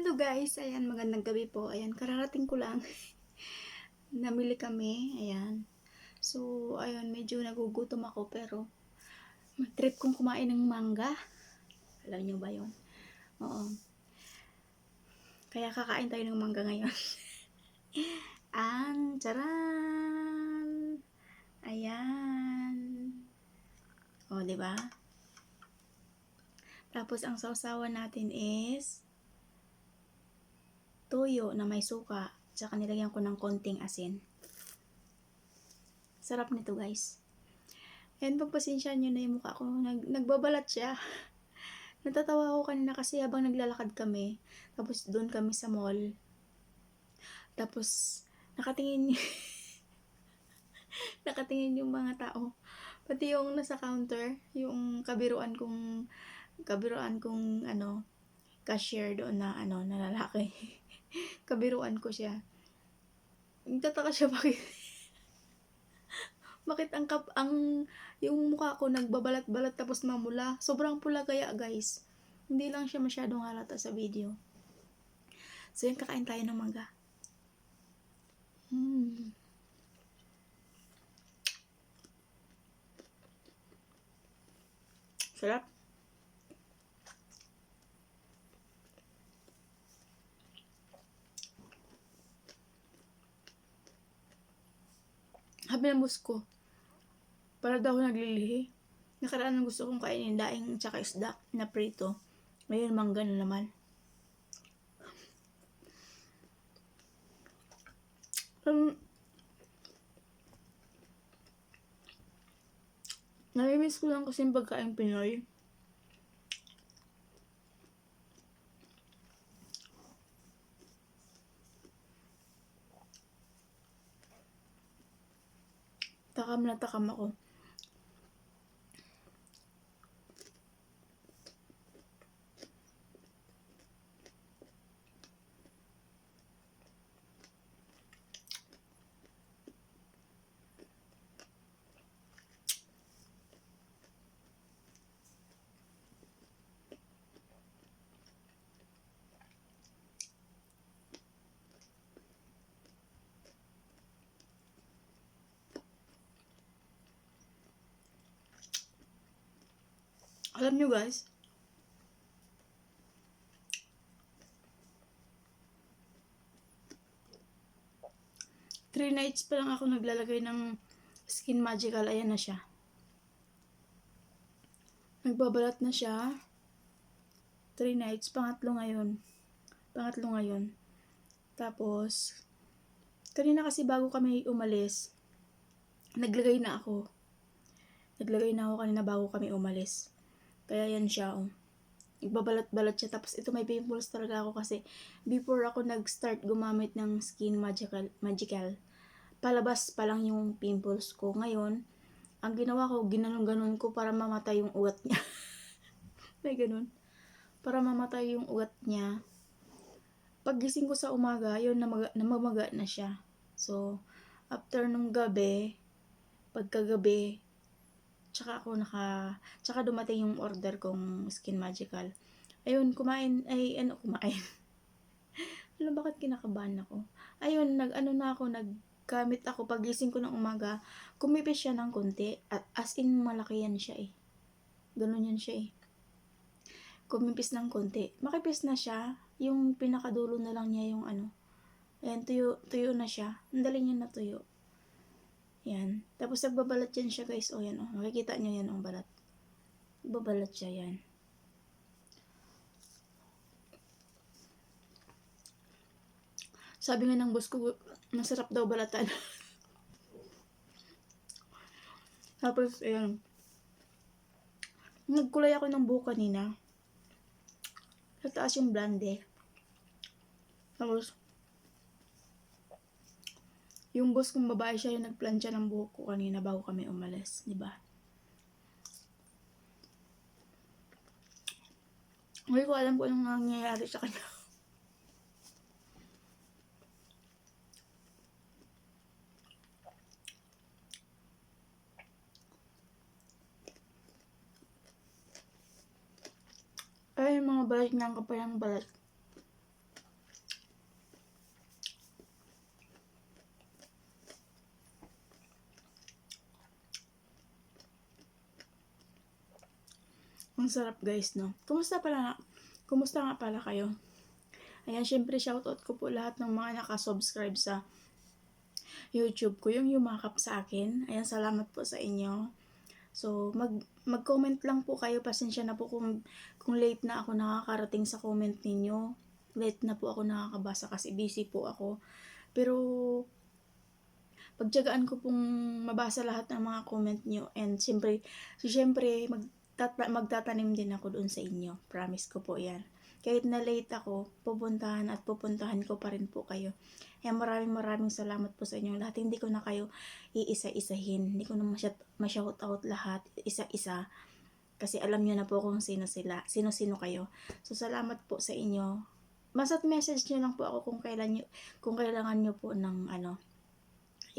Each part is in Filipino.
Hello guys, ayan, magandang gabi po. Ayan, kararating ko lang. Namili kami, ayan. So, ayun, medyo nagugutom ako pero trip kong kumain ng mangga. Alam niyo ba yon? Oo. Kaya kakain tayo ng mangga ngayon. Charan! Ayan. O, di ba? Tapos, ang sausawan natin is toyo na may suka. Tsaka nilagyan ko ng konting asin. Sarap nito guys. And pagpasensyahan nyo na yung mukha ko, nagbabalat siya. Natatawa ako kanina kasi habang naglalakad kami, tapos doon kami sa mall. Tapos nakatingin nakatingin yung mga tao. Pati yung nasa counter, yung kabiruan kong cashier doon na na lalaki. Kabiruan ko siya. Nagtataka siya bakit yung mukha ko nagbabalat-balat tapos mamula. Sobrang pula kaya guys. Hindi lang siya masyadong halata sa video. So yun, kakain tayo ng mangga. Sarap. Sabi ng boss ko, para daw naglilihi. Nakaraan ng gusto kong kainin daing tsaka isda na prito. Ngayon mangga na naman. Namimiss ko lang kasi yung pagkain Pinoy. Takam na takam ako. Alam nyo guys, three nights pa lang ako naglalagay ng Skin Magical. Ayan na siya. Nagbabalat na siya. 3 nights. Pangatlo ngayon. Tapos, kanina kasi bago kami umalis, naglagay na ako kanina bago kami umalis. Kaya yan siya, oh. Nagbabalat-balat siya. Tapos ito, may pimples talaga ako kasi before ako nag-start gumamit ng Skin Magical, palabas pa lang yung pimples ko. Ngayon, ang ginawa ko, ginanon-ganon ko para mamatay yung ugat niya. May ganun. Para mamatay yung ugat niya. Paggising ko sa umaga, yun, namamaga na siya. So, after nung gabi, pagkagabi, tsaka dumating yung order kong Skin Magical. Ayun, kumain. Bakit kinakabahan ako? Ayun, naggamit ako, paggising ko ng umaga, kumipis siya ng konti. As in, malaki yan siya eh. Ganun yan siya eh. Kumipis ng konti. Makipis na siya. Yung pinakadulo na lang niya yung ayan, tuyo na siya. Ang dali niya na tuyo. Yan. Tapos nagbabalat yan siya guys. O yan, makikita nyo yan ang balat. Nagbabalat siya yan. Sabi nga ng boss ko, masarap daw balatan. Tapos, ayan. Nagkulay ako ng buhok kanina. Sa taas yung blonde. Tapos, yung boss kong babae, siya yung nagplansya ng buhok ko kanina bago kami umalis, di ba? Hindi ko alam kung anong nangyayari sa kanya. Ay, mga balat ng kapalang balat. Ang sarap guys, no? Kumusta nga pala kayo? Ayan, syempre shoutout ko po lahat ng mga nakasubscribe sa YouTube ko, yung yumakap sa akin. Ayan, salamat po sa inyo. So, mag-comment lang po kayo. Pasensya na po kung late na ako nakakarating sa comment ninyo. Late na po ako nakakabasa kasi busy po ako. Pero, pagtiyagaan ko pong mabasa lahat ng mga comment nyo. And syempre magtatanim din ako doon sa inyo. Promise ko po yan. Kahit na late ako, pupuntahan ko pa rin po kayo. Kaya maraming salamat po sa inyo lahat. Hindi ko na kayo iisa-isahin. Hindi ko na ma-shout out lahat isa-isa. Kasi alam niyo na po kung sino-sino kayo. So salamat po sa inyo. Basta't message niyo lang po ako kung kailangan niyo po ng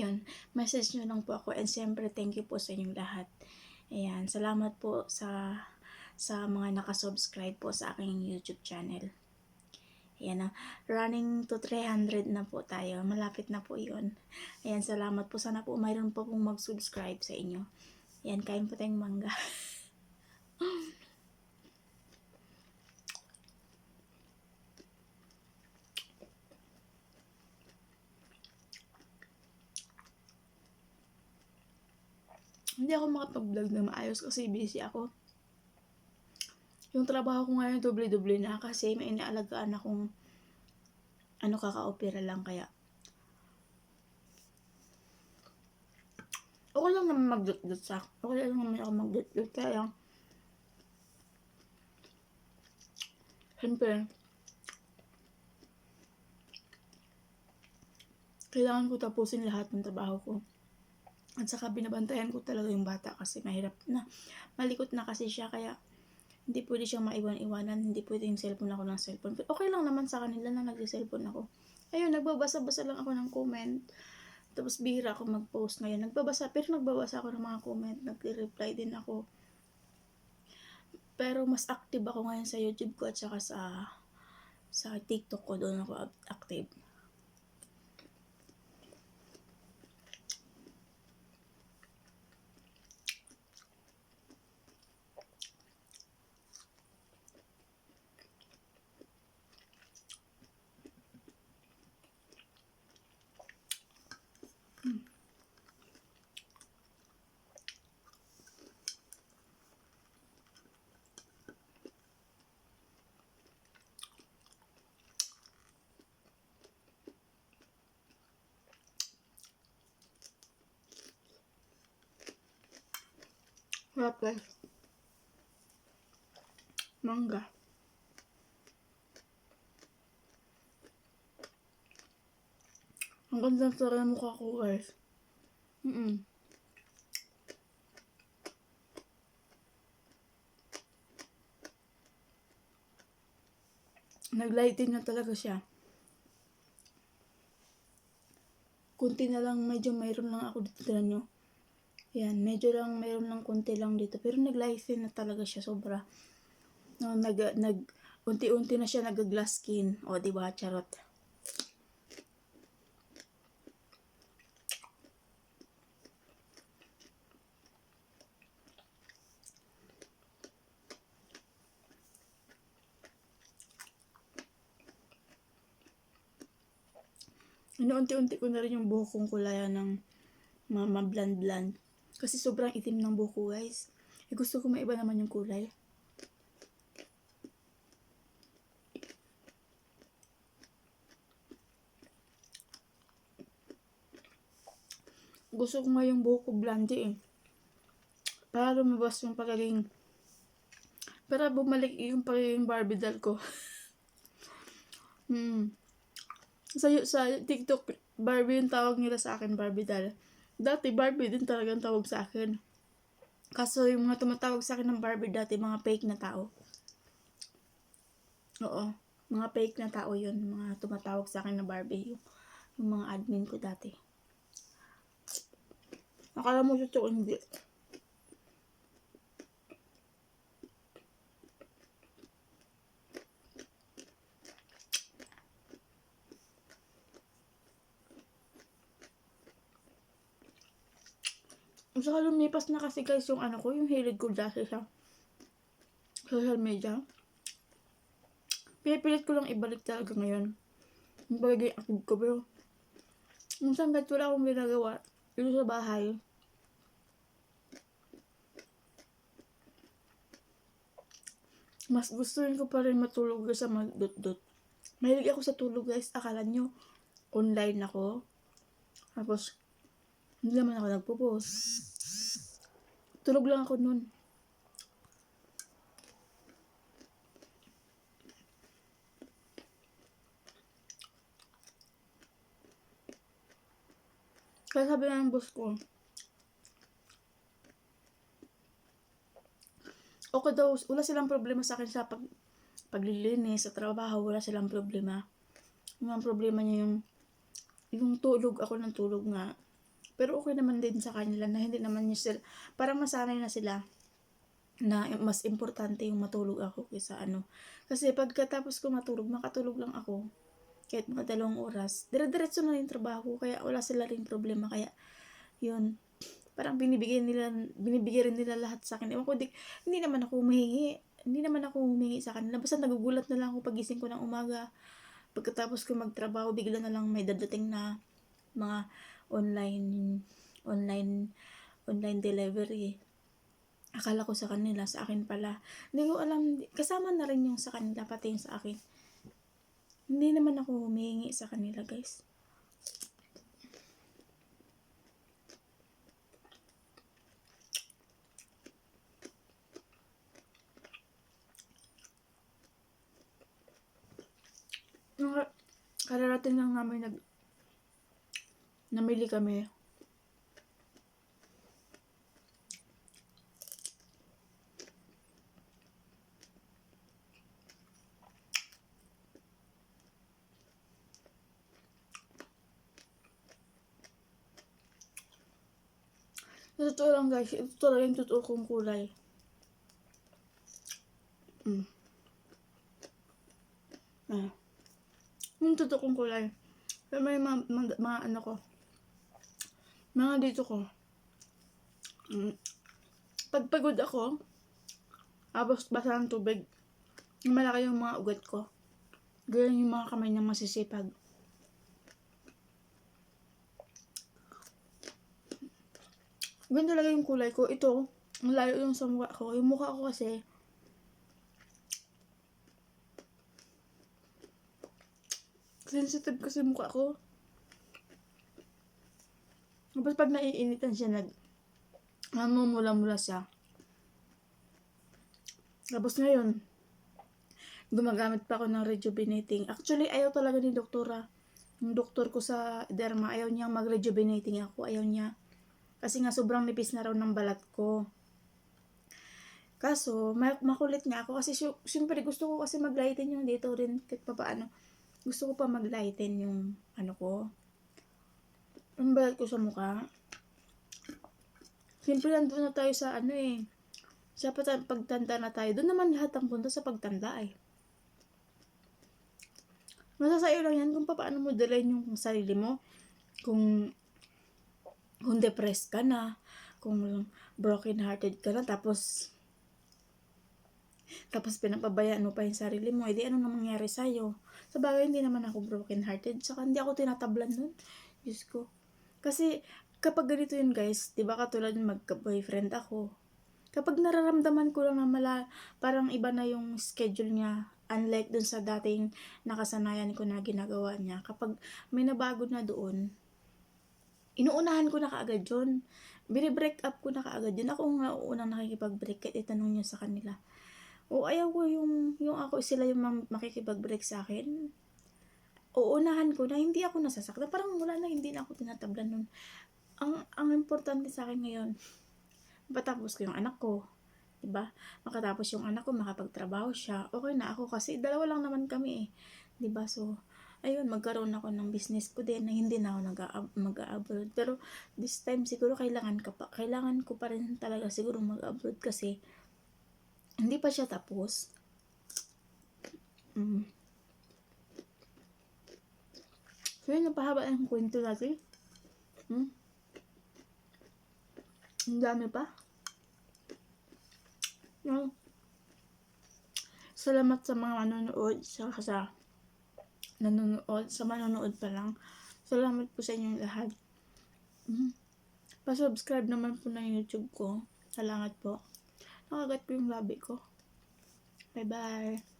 yun, message nyo lang po ako. And siyempre, thank you po sa inyong lahat. Ayan, salamat po sa mga nakasubscribe po sa aking YouTube channel. Ayan na, running to 300 na po tayo. Malapit na po yun. Ayan, salamat po. Sana po mayroon po pong mag-subscribe sa inyo. Ayan, kain po tayong mangga. Hindi ako makapag-vlog na maayos kasi busy ako. Yung trabaho ko ngayon doble-doble na kasi may inaalagaan akong kaka-opera lang kaya. Okay lang naman mag-dot-dot sa. Okay lang naman ako mag-dot-dot kaya. Siyempre, kailangan ko tapusin lahat ng trabaho ko. At saka binabantayan ko talaga yung bata kasi mahirap na. Malikot na kasi siya kaya hindi pwede siyang maiwan-iwanan. Hindi pwede yung cellphone ako ng cellphone. Okay lang naman sa kanila na nag-cellphone ako. Ayun, nagbabasa-basa lang ako ng comment. Tapos bihira ako mag-post ngayon. Nagbabasa ako ng mga comment. Nagre-reply din ako. Pero mas active ako ngayon sa YouTube ko at saka sa TikTok ko. Doon ako active. Sarap guys. Mangga. Ang ganda talaga ng mukha ko guys. Nag-lighting na talaga siya. Kunti na lang, medyo mayroon lang ako dito nyo. Yan, medyo lang, mayroon lang kunti lang dito. Pero nag-lighting na talaga siya, sobra. No, unti-unti na siya nag-glass skin. O, diba, charot. Unti-unti ko na rin yung buhok kong kulayan ng ma-blend. Kasi sobrang itim ng buhok ko, guys. Gusto ko maiba naman yung kulay. Gusto ko nga yung buhok ko blondie eh. Para lumabas yung para bumalik yung pagiging Barbie doll ko. Sa TikTok, Barbie yung tawag nila sa akin, Barbie doll. Dati Barbie din talagang tawag sa akin. Kaso yung mga tumatawag sa akin ng Barbie dati, mga fake na tao. Oo, mga fake na tao yun. Mga tumatawag sa akin na Barbie. Yung mga admin ko dati. Akala mo totoo, hindi. Saka lumipas na kasi guys yung yung hilig ko dati sa social media. Pinipilit ko lang ibalik talaga ngayon. Yung pagiging active ko, pero minsan kahit wala akong ginagawa dito sa bahay, mas gustuin ko pa rin matulog sa magdut-dut. Mahilig ako sa tulog, guys. Akala nyo, online ako. Tapos, hindi naman ako nagpo-post. Tulog lang ako nun. Kaya sabi ng boss ko, okay daw, wala silang problema sa akin sa paglilinis, sa trabaho, wala silang problema. Yung problema niya yung tulog, ako ng tulog nga. Pero okay naman din sa kanila na hindi naman niya sila, parang nasanay na sila na mas importante yung matulog ako kaysa ano. Kasi pagkatapos ko matulog, makatulog lang ako. Kahit mga 2 oras, dire-diretso na yung trabaho, kaya wala sila rin problema. Kaya, yun, parang binibigyan rin nila lahat sa akin. Ewan ko, hindi naman ako humingi sa kanila. Basta nagugulat na lang ako pagising ko ng umaga. Pagkatapos ko magtrabaho, bigla na lang may dadating na mga online delivery. Akala ko sa kanila, sa akin pala. Hindi ko alam, kasama na rin yung sa kanila, pati yung sa akin. Hindi naman ako humihingi sa kanila, guys. Kararating lang namin namili kami. Sa totoo lang, guys, ito talaga yung totoo kong kulay. Yung totoo kong kulay. Pero may mga ano ko, mga dito ko. Pag pagod ako, tapos basa ng tubig, malaki yung mga ugat ko. Ganyan yung mga kamay ng masisipag. Ganyan talaga yung kulay ko. Ito, malayo yung sa mukha ko. Yung mukha ko kasi, sensitive kasi mukha ko. Tapos pag naiinitan siya, mula siya. Tapos ngayon, gumagamit pa ako ng rejuvenating. Actually, ayaw talaga ni doktora. Yung doktor ko sa derma, ayaw niyang mag-rejuvenating ako. Ayaw niya. Kasi nga sobrang nipis na raw ng balat ko. Kaso, makulit nga ako. Kasi syempre gusto ko kasi mag-lighten yung dito rin. Kahit pa paano. Gusto ko pa mag-lighten yung ano ko. Yung balat ko sa mukha. Siyempre nandun na tayo sa ano eh. Sa pagtanda na tayo. Doon naman lahat ang punta sa pagtanda eh. Nasa sa'yo lang yan kung paano mo dalayin yung sarili mo. Kung depressed ka na, kung broken hearted ka na, tapos pinapabayaan mo pa yung sarili mo, edi ano na mangyari sa'yo? Sa bagay, hindi naman ako broken hearted, saka hindi ako tinatablan nun. Diyos ko. Kasi, kapag ganito yun guys, diba katulad magka-boyfriend ako, kapag nararamdaman ko lang na parang iba na yung schedule niya, unlike dun sa dating nakasanayan ko na ginagawa niya, kapag may nabago na doon, inuunahan ko na kaagad yun. Bini-break up ko na kaagad yun. Ako nga unang nakikipag-break, kahit itanong nyo sa kanila. O ayaw ko yung ako sila yung makikipag-break sa akin. Uunahan ko na hindi ako nasasaktan. Parang wala na, hindi na ako tinatablan nun. Ang importante sa akin ngayon, patapos ko yung anak ko. Diba? Makatapos yung anak ko, makapagtrabaho siya. Okay na ako kasi dalawa lang naman kami eh. Diba? So, ayun, magkaroon ako ng business ko din na hindi na ako mag-abroad. Pero this time siguro kailangan ko pa rin talaga siguro mag-abroad kasi hindi pa siya tapos. So yun, napahaba ang kwento natin. Ang dami pa. Salamat sa mga manonood, sa nanonood, sa manonood pa lang. Salamat po sa inyong lahat. Pa-subscribe naman po ng YouTube ko. Salamat po. Nakagat ko yung labi ko. Bye-bye.